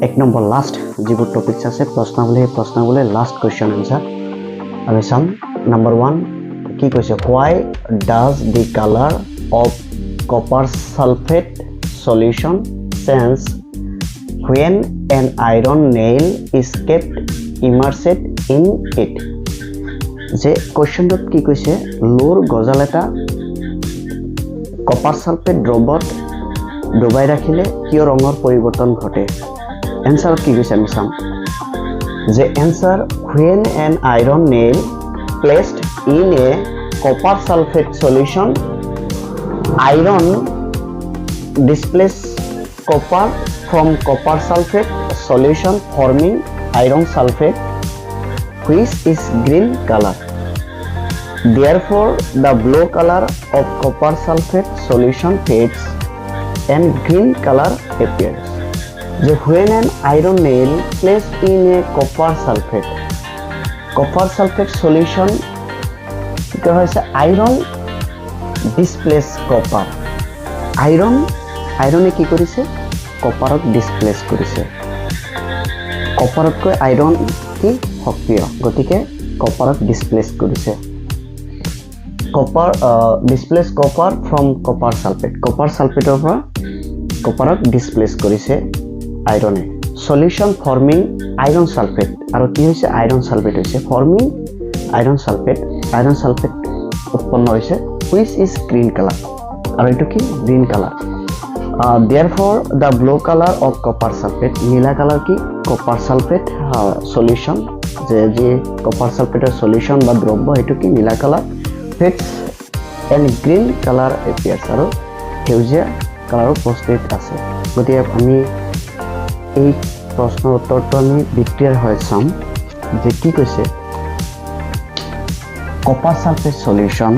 এক number last যিবোৰ topics আছে প্ৰশ্নাৱলী লাষ্ট কুৱেশ্যন আনসাৰ আমি চাম নম্বৰ 1 কি কৈছে why does the color of copper sulfate solution change when an iron nail is kept immersed in it যে কোৱেশ্যনটোত কি কৈছে লোৰ গজাল এটা কপাৰ সালফেট দ্ৰৱত ডুবাই ৰাখিলে কিয় ৰঙৰ পৰিৱৰ্তন ঘটে এনসার কি কৈছে আমি চাম যে answer when an iron nail placed in a copper sulfate solution iron displaces copper from copper sulfate solution forming iron sulfate which is green color. Therefore, the blue color of copper sulfate solution fades and green color appears. When an iron nail placed in a copper sulfate solution, iron displace copper. Iron কি কৰিছে কপাৰক displace কৰিছে কপাৰতকৈ iron কি সক্ৰিয় গতিকে কপাৰক displace কৰিছে displace copper from copper সালফেটৰ পৰা কপাৰক displace কৰিছে আইৰনে solution forming iron sulphate আৰু কি হৈছে আইৰন সালফেট হৈছে ফৰ্মিং আইৰন সালফেট উৎপন্ন হৈছে which is green color আৰু এটো কি green color therefore the blue color of copper sulfate নীলা কালার কি copper sulfate solution যে copper sulfate solution বা দ্রব্য এটো কি নীলা colour fades and green color appears আৰু সেউজীয়া কালাৰ উপস্থিত আছে গতিকে আমি এই প্ৰশ্নৰ উত্তৰটো আমি বিক্ৰিয়াৰ হৈ চাম যে কি কৈছে copper sulfate solution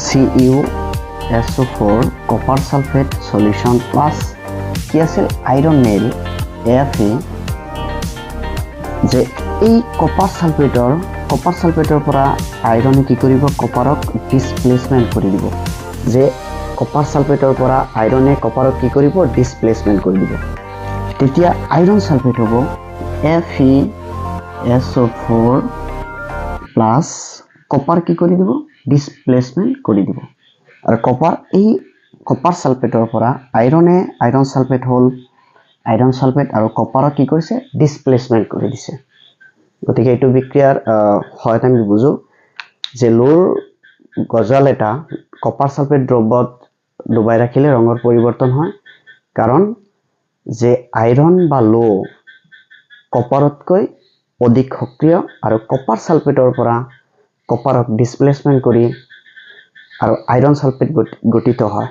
CuSO4 copper sulfate solution plus কি আছিল iron nail Fe যে এই copper sulfate পৰা আইৰনে কি কৰিব কপাৰক ডিসপ্লেসমেন্ট কৰি দিব যে copper sulfate পৰা আইৰনে কপাৰক কি কৰিব ডিসপ্লেসমেন্ট কৰি দিব তেতিয়া আইৰন সালফেট হ'ব FeSO4 প্লাস কপাৰ কি কৰি দিব ডিসপ্লেসমেন্ট কৰি দিব আৰু কপাৰ সালফেটৰ পৰা আইৰন সালফেট হল আইৰন সালফেট আৰু কপাৰক কি কৰিছে ডিসপ্লেসমেন্ট কৰি দিছে গতিকে এইটো বিক্ৰিয়াৰ হয় আমি বুজো যে লোৰ গজাল এটা কপাৰ সালফেট দ্ৰৱত ডুবাই ৰাখিলে ৰঙৰ পৰিৱৰ্তন হয় কাৰণ যে আইৰন বা লো কপাৰতকৈ অধিক সক্ৰিয় আৰু কপাৰ সালফেটৰ পৰা কপাৰক ডিসপ্লেসমেন্ট কৰি আৰু আইৰন সালফেট গঠিত হয়